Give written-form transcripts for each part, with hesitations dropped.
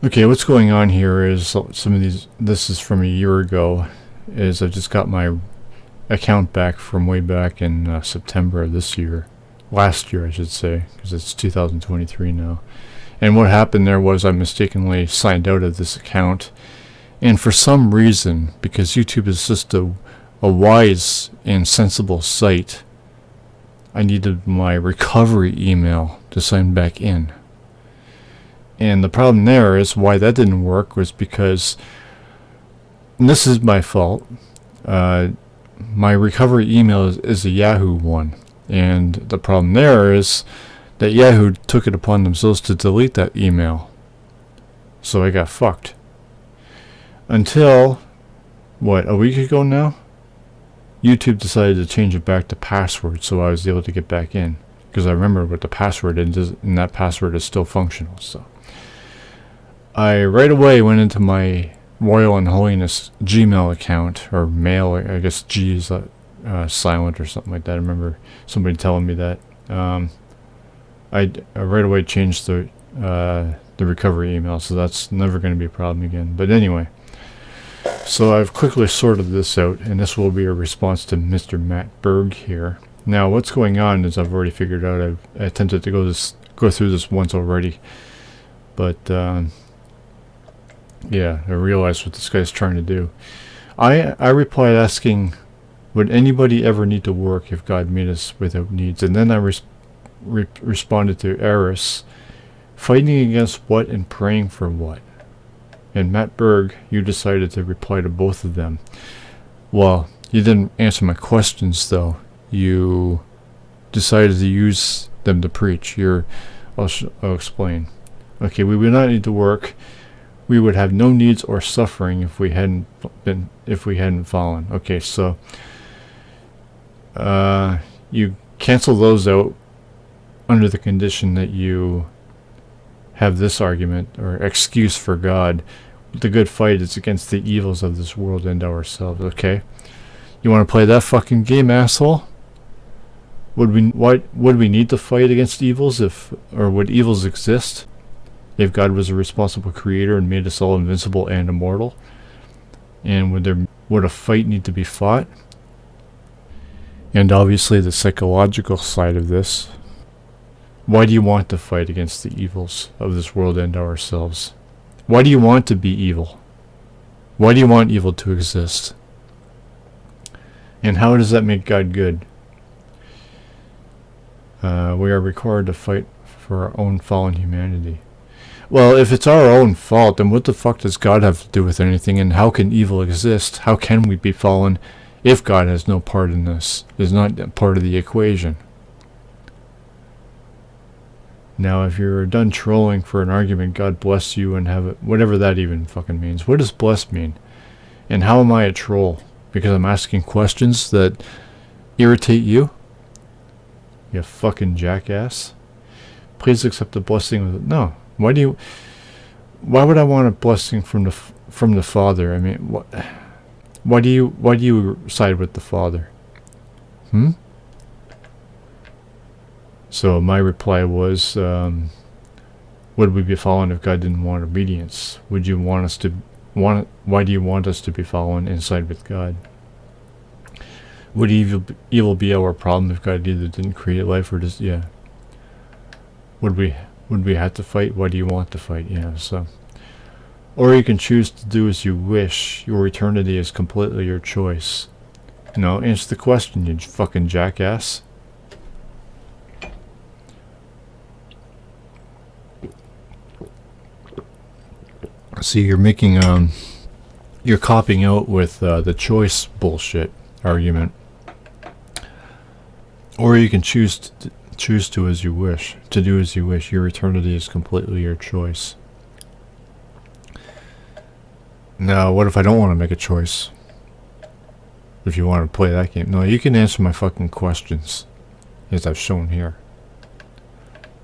Okay, what's going on here is some of these, this is from a year ago, is I just got my account back from way back in September of this year. Last year, I should say, because it's 2023 now. And what happened there was I mistakenly signed out of this account. And for some reason, because YouTube is just a wise and sensible site, I needed my recovery email to sign back in. And the problem there is why that didn't work was because, and this is my fault, my recovery email is a Yahoo one. And the problem there is that Yahoo took it upon themselves to delete that email. So I got fucked. Until, a week ago now? YouTube decided to change it back to password so I was able to get back in. Because I remember what the password is, and that password is still functional. So I right away went into my Royal and Holiness Gmail account, or mail, I guess G is silent or something like that. I remember somebody telling me that. I right away changed the recovery email, so that's never going to be a problem again. But anyway, so I've quickly sorted this out, and this will be a response to Mr. Matt Berg here. Now, what's going on is I've already figured out. I've attempted to go through this once already, but yeah, I realized what this guy's trying to do. I replied asking, would anybody ever need to work if God made us without needs? And then I responded to Eris, fighting against what and praying for what? And Matt Berg, you decided to reply to both of them. Well, you didn't answer my questions, though. You decided to use them to preach. I'll explain. Okay, we would not need to work. We would have no needs or suffering if we hadn't fallen. Okay, so you cancel those out under the condition that you have this argument or excuse for God. The good fight is against the evils of this world and ourselves. Okay, you want to play that fucking game, asshole? Would we need to fight against evils or would evils exist if God was a responsible creator and made us all invincible and immortal? And would a fight need to be fought? And obviously the psychological side of this. Why do you want to fight against the evils of this world and ourselves? Why do you want to be evil? Why do you want evil to exist? And how does that make God good? We are required to fight for our own fallen humanity. Well, if it's our own fault, then what the fuck does God have to do with anything? And how can evil exist? How can we be fallen if God has no part in this? Is not part of the equation. Now, if you're done trolling for an argument, God bless you and have it, whatever that even fucking means. What does bless mean? And how am I a troll? Because I'm asking questions that irritate you? You fucking jackass. Please accept the blessing. No. Why would I want a blessing from the Father? I mean, why do you side with the Father? So my reply was, would we be fallen if God didn't want obedience? Why do you want us to be fallen and side with God? Would evil be our problem if God either didn't create life or just, yeah. Would we have to fight? Why do you want to fight? Yeah, so. Or you can choose to do as you wish. Your eternity is completely your choice. No, answer the question, you fucking jackass. See, you're copying out with the choice bullshit argument. Or you can choose to as you wish, to do as you wish. Your eternity is completely your choice. Now, what if I don't want to make a choice? If you want to play that game. No, you can answer my fucking questions, as I've shown here.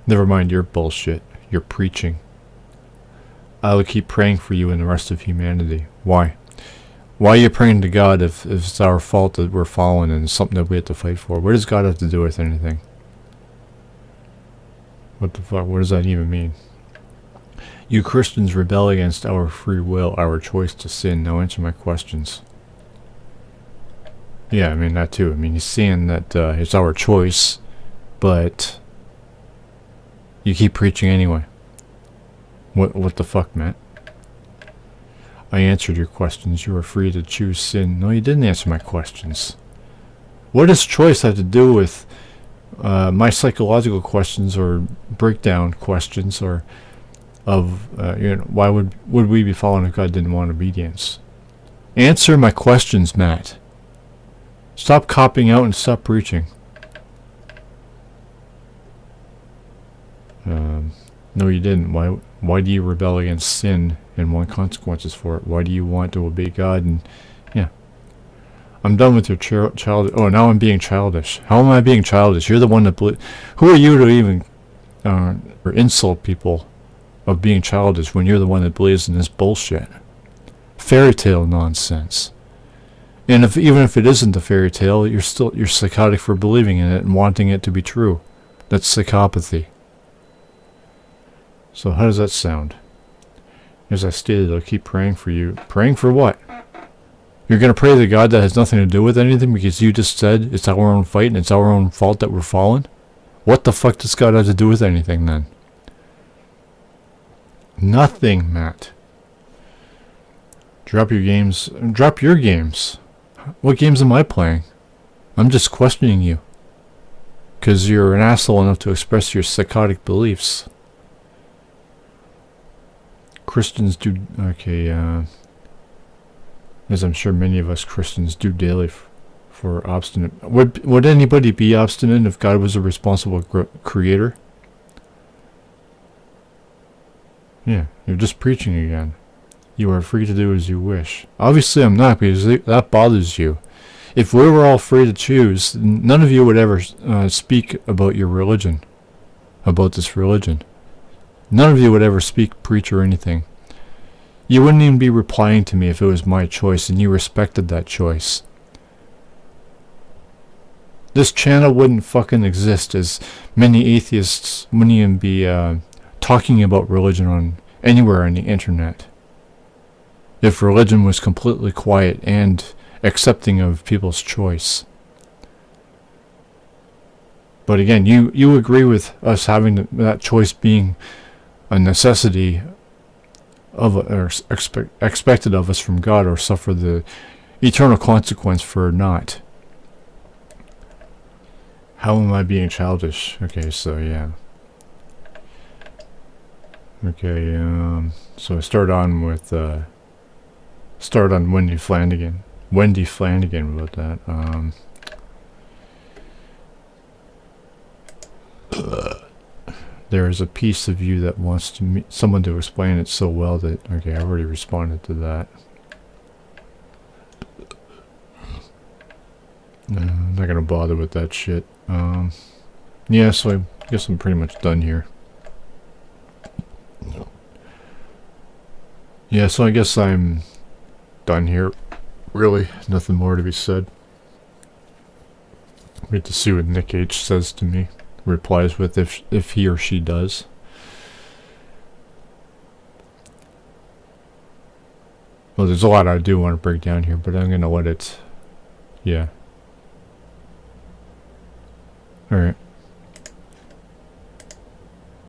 Never mind your bullshit. Your preaching. I will keep praying for you and the rest of humanity. Why? Why are you praying to God if it's our fault that we're fallen and it's something that we have to fight for? What does God have to do with anything? What the fuck? What does that even mean? You Christians rebel against our free will, our choice to sin. Now answer my questions. Yeah, I mean, that too. I mean, he's saying that it's our choice, but you keep preaching anyway. What the fuck, Matt? I answered your questions. You are free to choose sin. No, you didn't answer my questions. What does choice have to do with my psychological questions or breakdown questions or of, why would we be following if God didn't want obedience? Answer my questions, Matt. Stop copying out and stop preaching. No, you didn't. Why do you rebel against sin and want consequences for it? Why do you want to obey God? And yeah, I'm done with your child. Oh, now I'm being childish. How am I being childish? You're the one that who are you to even or insult people of being childish when you're the one that believes in this bullshit, fairy tale nonsense? And even if it isn't a fairy tale, you're psychotic for believing in it and wanting it to be true. That's psychopathy. So how does that sound? As I stated, I'll keep praying for you. Praying for what? You're going to pray to God that has nothing to do with anything because you just said it's our own fight and it's our own fault that we're fallen? What the fuck does God have to do with anything then? Nothing, Matt. Drop your games. Drop your games. What games am I playing? I'm just questioning you. Because you're an asshole enough to express your psychotic beliefs. Christians do... Okay, as I'm sure many of us Christians do daily for obstinate... Would anybody be obstinate if God was a responsible creator? Yeah, you're just preaching again. You are free to do as you wish. Obviously I'm not, because that bothers you. If we were all free to choose, none of you would ever speak about your religion. About this religion. None of you would ever speak, preach, or anything. You wouldn't even be replying to me if it was my choice and you respected that choice. This channel wouldn't fucking exist, as many atheists wouldn't even be talking about religion on anywhere on the internet. If religion was completely quiet and accepting of people's choice. But again, you agree with us having that choice being a necessity of or expected of us from God, or suffer the eternal consequence for not. How am I being childish? Okay, so yeah. Okay, so I start on Wendy Flanagan. Wendy Flanagan about that. There is a piece of you that wants to someone to explain it so well that... Okay, I already responded to that. I'm not gonna bother with that shit. Yeah, so I guess I'm pretty much done here. Yeah, so I guess I'm done here. Really, nothing more to be said. Wait to see what Nick H says to me. Replies with, if he or she does. Well, there's a lot I do want to break down here, but I'm gonna let it... Yeah. Alright.